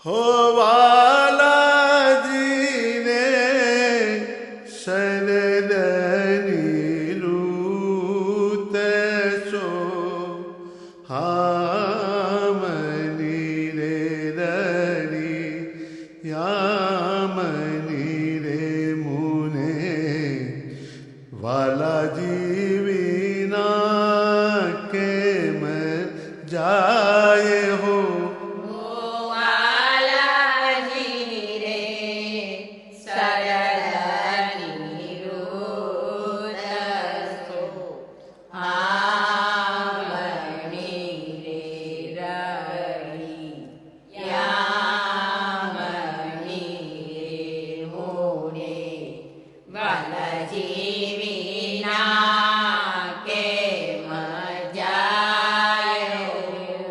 हो वालाजीने शरदनी रूत सो हामनी रे दरी यामनी रे मुने वालाजी विना केम जाए हो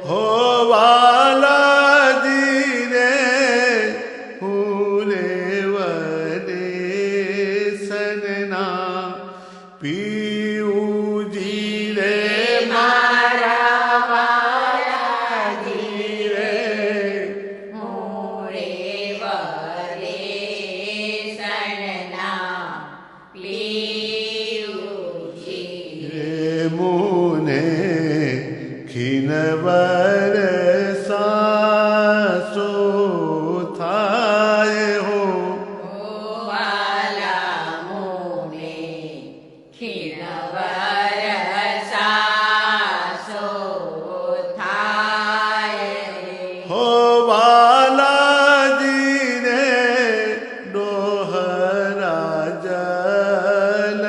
हो वालाजी रे फूले वडे सनना पीऊजी रे मारा वालाजी रे मोरे वरे सनना पीऊजी रे मुने खिनवर सासो थाए हो वाला मोने खिलवर सासो थाए हो वालाजी रे डोहरा जल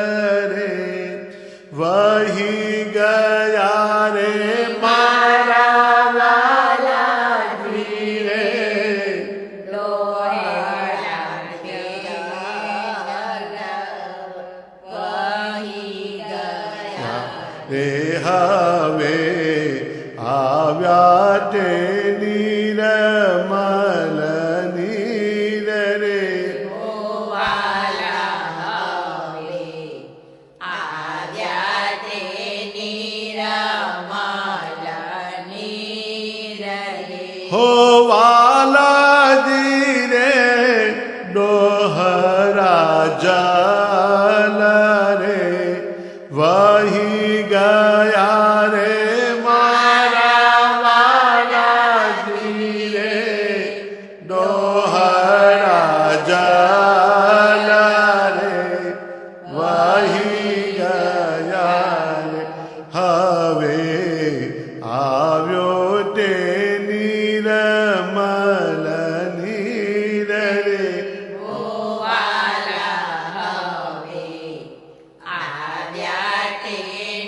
रे वही गया रे मारा वालाजी रे लोहरा के वही गया रे हवे આવ્યા તે નિરમલ નીર રે વાલા હવે આવ્યા તે નિરમલ નીર રે હો વાલાજી રે ડોહરા જલ રે વહી ગયા રે મારા વાલાજી રે ડોહરા જલ રે વહી ગયા રે હવે આવ્યો તે નિરમલ નીર રે વાલા હવે આવ્યા તે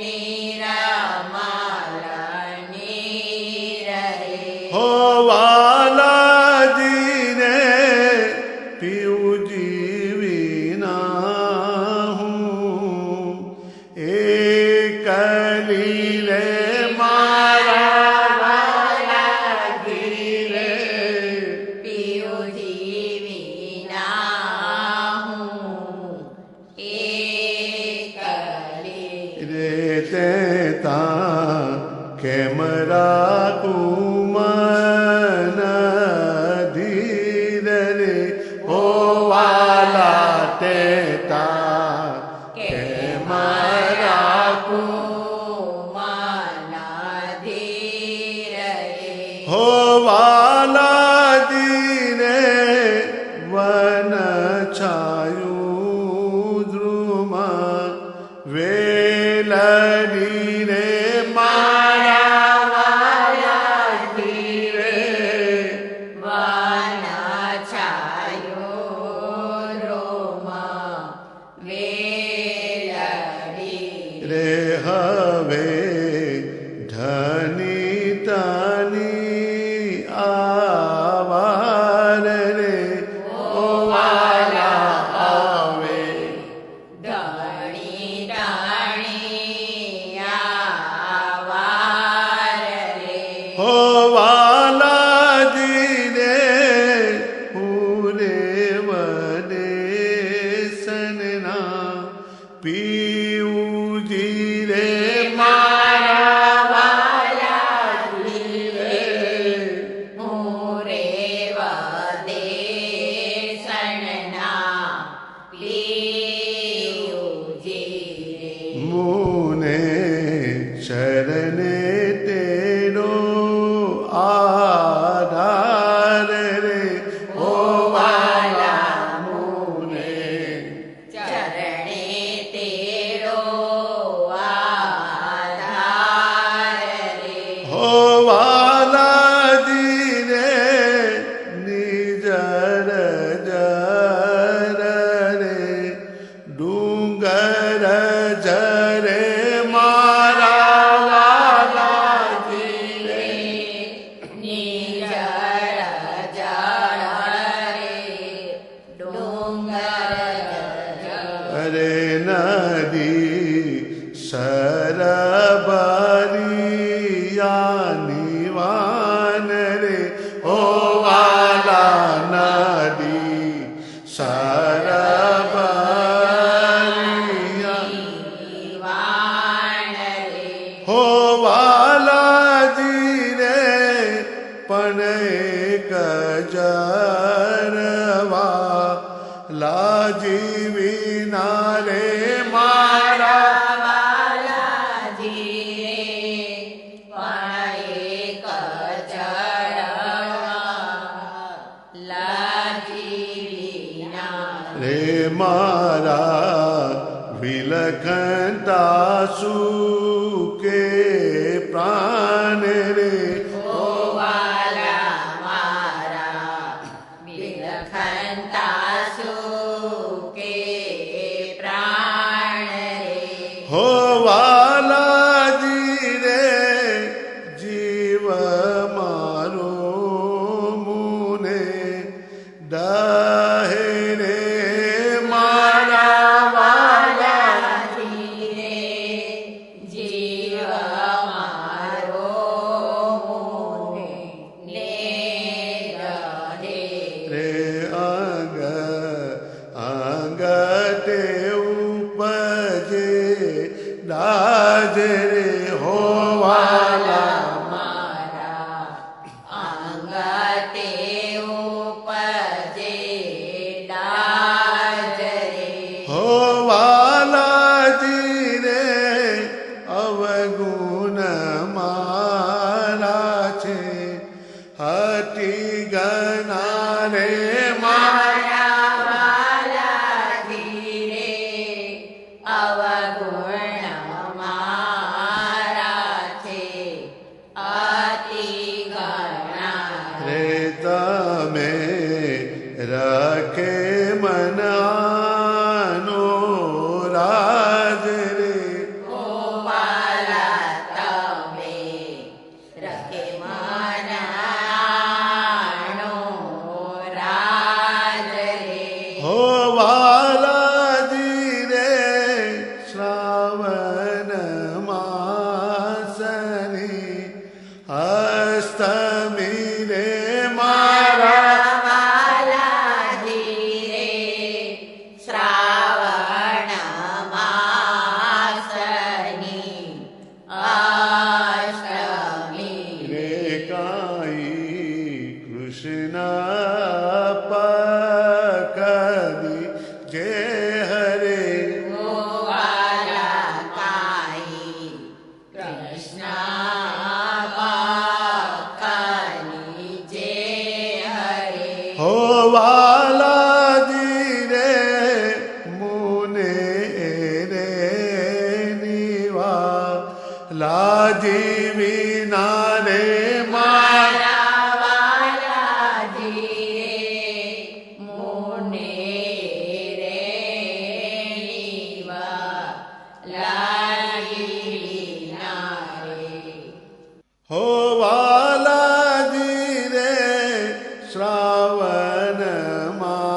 નિરમલ નીર રે હો વાલાજી રે પીઉજી વિના હું એકલી રે મારા વાલાજી રે પીઓજી વિના હું એકલી રે તે તા કેમ રાખું ધીર રે હો વાલા તે તા કેમ રાખું મન ધીર રે હો વાલાજી રે વન છાયું દ્રુમ વેલડી રે મારા વાલાજી રે વન છાયો રોમ વેલડી રે હવે ધની તની આ આધાર રે ઓ વાલા મુને ચરણે તેરો આધાર રે હો વાલાજી રે નિજર જર રે ડુંગર જરે મારા વાલાજી રે નિજર જળ રે ડુંગર અરે નદી સરબરિયાની વાન રે ઓ વાલા નદી સરબરિયા વાણ રે હો વાલાજી રે પણ એક જરવા લાજી વિના રે મારા વાલાજી રે પણ એક ચરણવા લાજી વિના રે મારા વિલખતા સુકે પ્રાણ રે ઓ વાલા મારા વિલખનતા સુકે પ્રાણ રે હો વાલાજી રે જીવ મારો મુને દહે રે મારા વાલાજી રે જીવ મારો ને રહે રે અંગ તે ઉપજે દાજ રે હો વાલા મારા અંગતે ઉપજે ડાજ રે હો વાલાજી રે અવગુણ મારા છે હટી ગના રે મારા વાલાજી રે અવગુણ મારા છે અતિ ગણા રે તમે રખે મનાનો રાજ રે ઓ વાલા તમે રખે મનાણો રાજ રે હો વાલાજી રે શ્રાવણ માસની હસ્તમી રે મારા વાલાજી રે શ્રાવણ માસની અષ્ટમી રે કાઈ કૃષ્ણ પકડી જે હરે ઓ વાલા કાઈ કૃષ્ણ પાકની જે હરે હો વાલાજી રે મુને રે નિવા લાજી વિના રે મારા મારા વાલાજી રે મુને રે નીવા લાગી વિના રે હો વાલાજી રે શ્રાવણ મા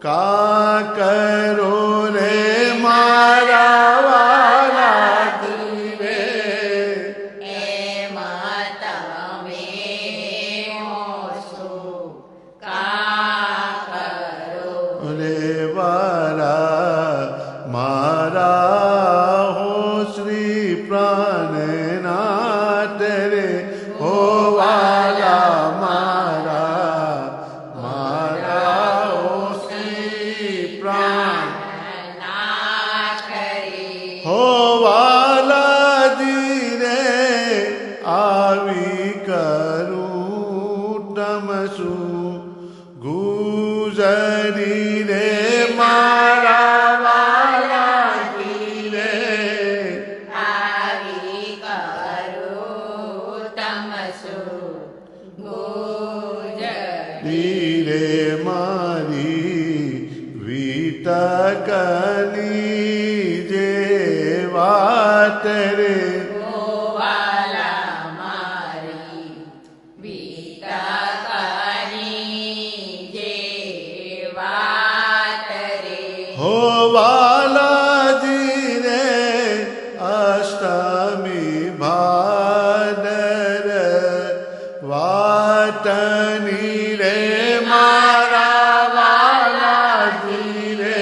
કા કરો રે મારા વાલા જીવે એમાં તમે શું કા કરો રે વાલા મારા હો શ્રી પ્રાણનાથ રે હો વાલા મારા મારા હો શ્રી પ્રાણ નાથ રે હો વાલાજી રે આવી કરું તમસું ગુજરી રે મારા વાલાજી રે આવી કરો તમસુ ગુજરી ધીરે મારી વિતકની જે વાત રે ગોવાલા મારી વિતકની જે વાત રે હો વાલાજી રે અષ્ટમી ભાદર વાતની રે મારા વાલાજી રે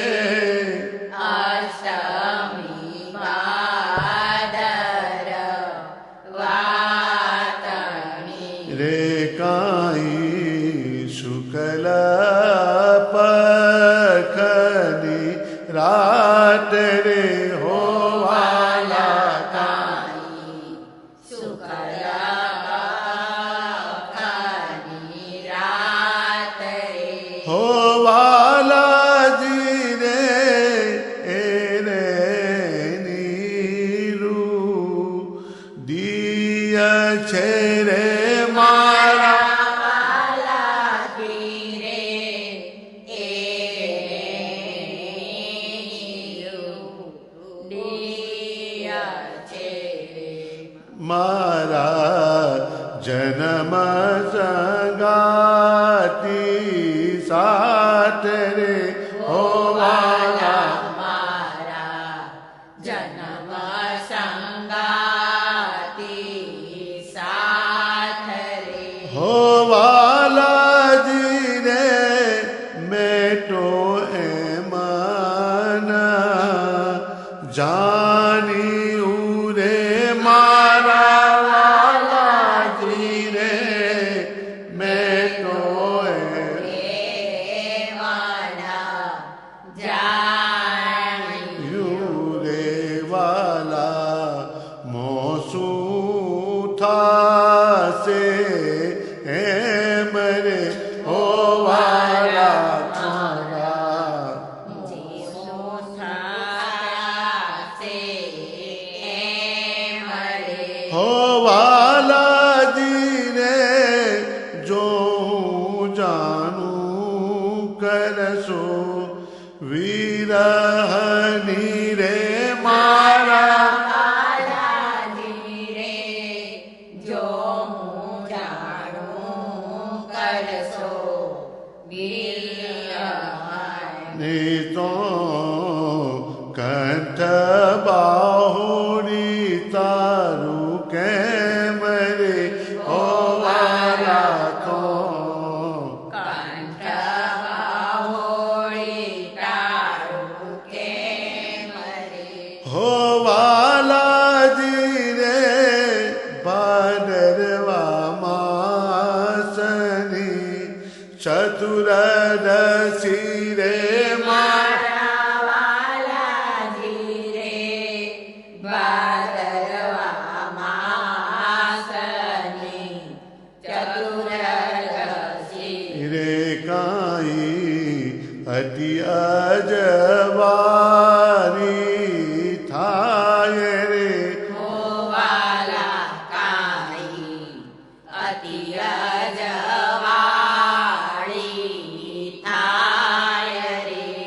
અષ્ટમી ભાદર વાતની રે કાઈ શુક્લ પખની રાત રે હો વાલા કાઈ શુક્લપક્ષની રાત રે હો વાલાજી રે એ રે નીરું દિય છે રે મારા વાલાજી રે એ દિય છે મારા જન્મ સંગાતી સાથ રે હો વાલા મારા જન્મ સંગાતી સાથ રે હો વાલાજી રે મેટો એમન જાની ઉરે મારા વાલાજી રે મેટો મારા જાણી યુરે વાલા મોસું થાશે એમ રે હો વાલા તારા હો વાલાજી રે જો હું જાણું કરશો વિરહની રે મારા ને તો કંઠ બાહોડી તારું કેમ રે હો વાલા તો હો વાલાજી રે ભાદરવા માસની ચતુર્દશી રે રે કાઈ અતિ અજવારી થાય રે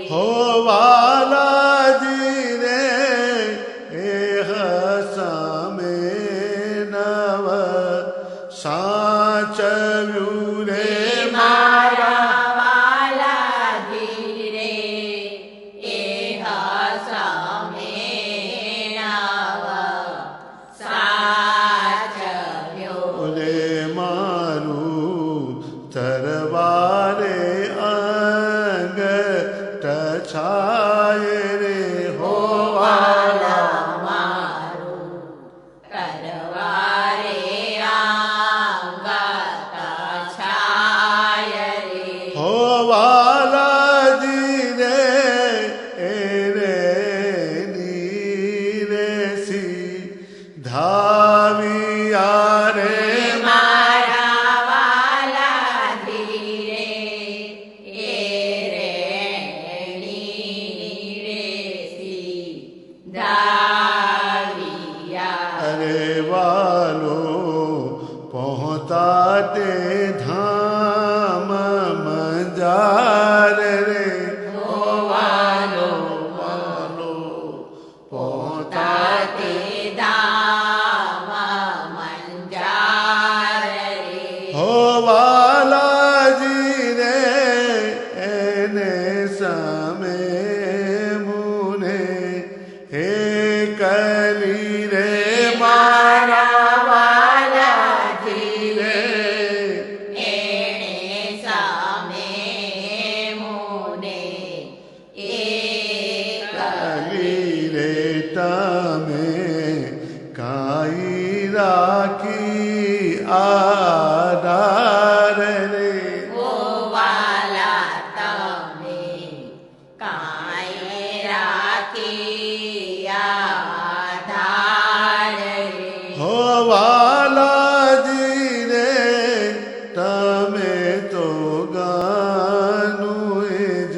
હો વાલાજી રે એ હસામે નવ સાચવ્યું રે મારા વાલા ધીરે વાલાજી રે રે નીરેસી ધાવિયા રે મારા વાલા ધીરે એ રે નીરેસી ધાવિયા અરે વાલો પહોંચતા તે ધામ મંજાર રે વાલો વાલો પહોંચતા તાતે દામ મંજાર રે હો વાલાજી રે એને સામે મુને હે કલી રે મારા વાલાજી રે એણે સામે મુને એક કલી રે તમે કાઈ રાખી આધાર રે વાલા તમે કાંઈ રાખી આધાર રે હો વાલાજી રે તમે તો ગાનું જ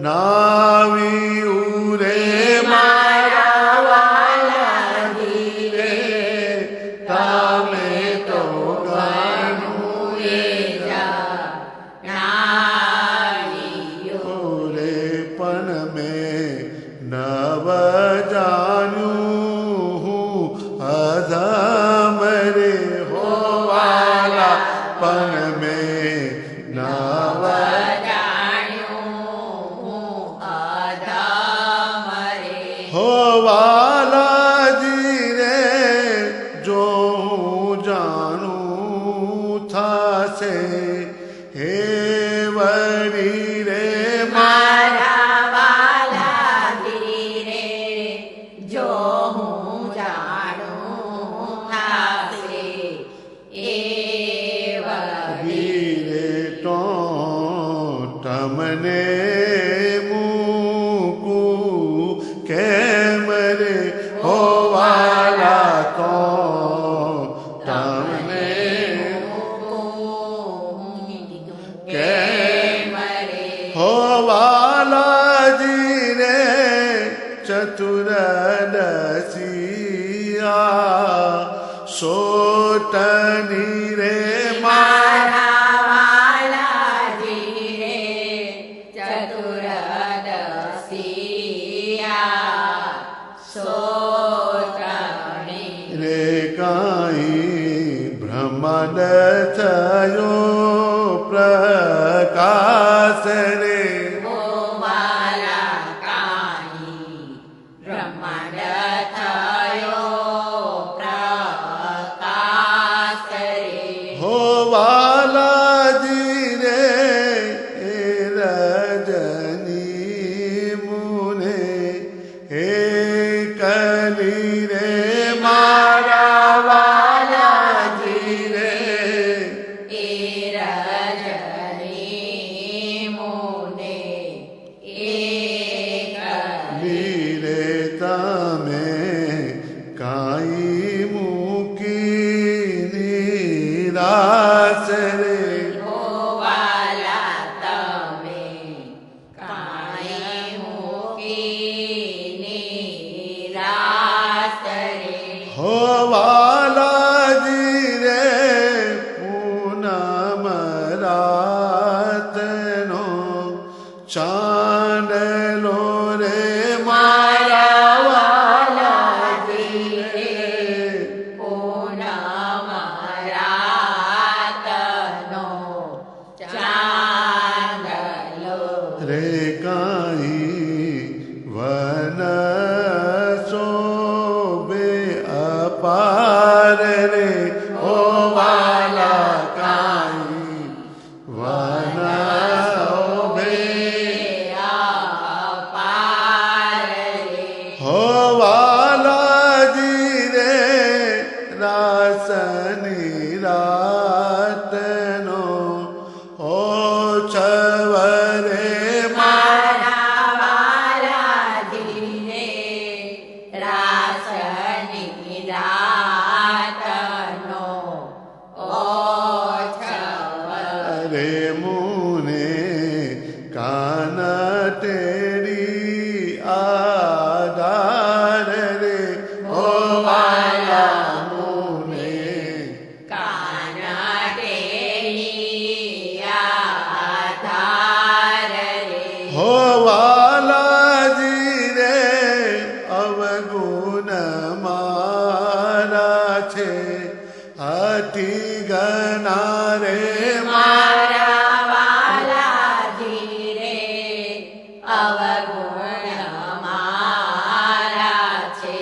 નાવ્યું રે મારા વાલાજી રે તમે તો ગાનું રે પણ મેં નવ જાણ્યું હું અધમ રે હો વાલા પણ મેં નવ હો વાલાજી રે જો હું જાણું થાશે હે વરી રે મારા વાલા ધીરે જો હું જાણું થાશે એ વળી રે તો તમને મૂકું કેમ રે હો વાલા તો તમને કેમ હો વાલાજી રે ચતુર દસિયા સોટની રે મારા વાલા ધીરે ચતુરદશિયા સોત્રણી રે કાઈ બ્રહ્માંડ થયો પ્રકાશ રે વાલા કાઈ બ્રહ્માંડ થયો પ્રકાશ રે હો વાલાજી રે એ રજની મુને હે કલી રે મારા વાલાજી રે એ રજની મુને એક રે તમે કાઈ મૂકી નિરાશ રે વાલા તમે કાંઈ મૂકીને રાસ રે હો વાલાજી રે પૂનમ રાતનો ચાંદલો રે મારા વાલાજી રે પૂનમ રાતનો ચાંદલો રે કાઈ વન શોભે અપાર રે ઓ વાલા કાઈ વન શોભે પાર રે હો વાલાજી રે રાસની રાતનો હો છ વરે મારા વાલાજીને રાસની રાતનો ઓછવ અરે મુને કાન ટેડી આધાર રે ઓ વાલા મુને હો વાલાજી રે અવગુણ મારા છે અતિ ગણા રે મારા વાલાજી રે અવગુણ મારા છે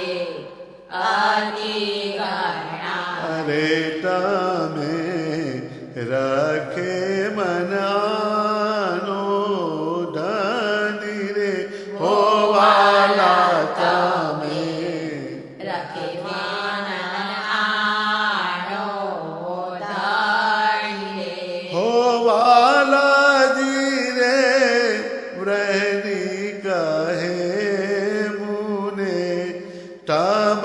અતિ ગણા અરે તમે રખે મનાનો ધની રે હો વાલા તમે રખે આનો ધણી રે હો વાલાજી રે વ્રહની કહે મુને તમ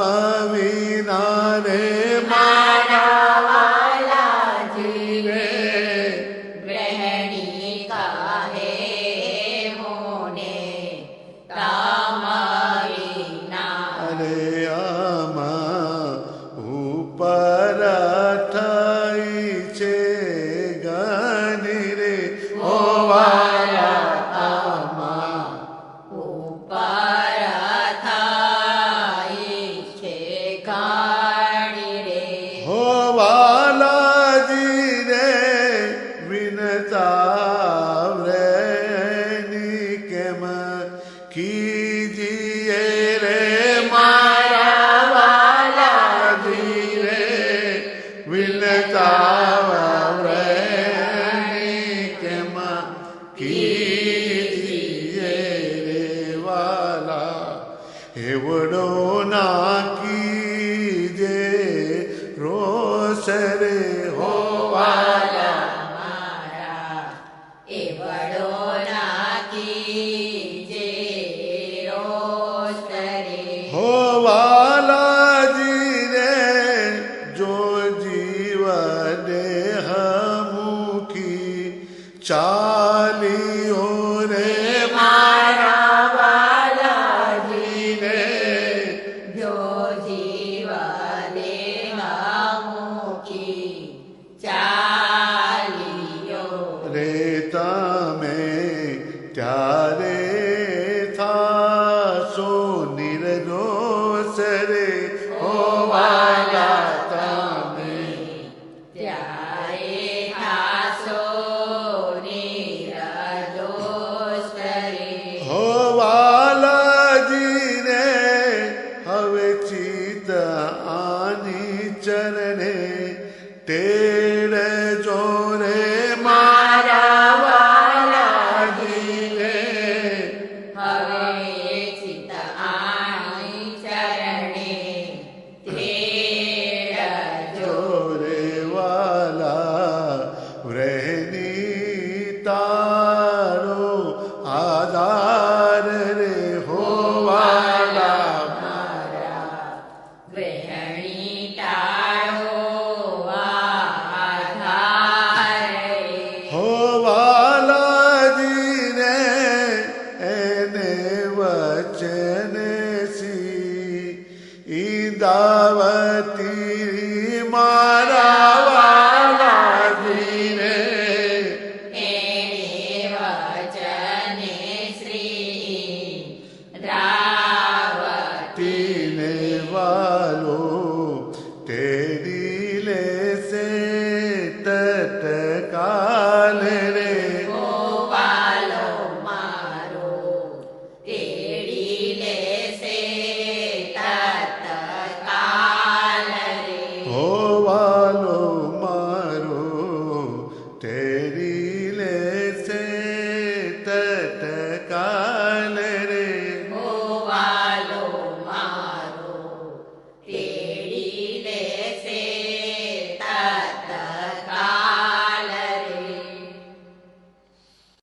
વિના રે મારા વાલાજી રે ગ્રહણી કહે મોને તમ વિના અરે આમાં ઉપર થઈ છે ગની રે ઓ વાલા આમાં ઉપર થાય છે ઘણી રે હો વાલાજી રે વિનતા વ્રેની કેમ કીજીએ રે મારા વાલાજી રે વિનતા વ્રેની કેમ કીજીએ રે વાલા એવડો નાખી જે રોષ રે હો વાલા મારા એ વડો નાખી જે રોષ રે હો વાલાજી રે જો જીવ દેહ મુખી ચાલ્યો રે મારા વાલાજી રે જો જીવ દેહ મુખી ચાલ્યો રે તમે ત્યારે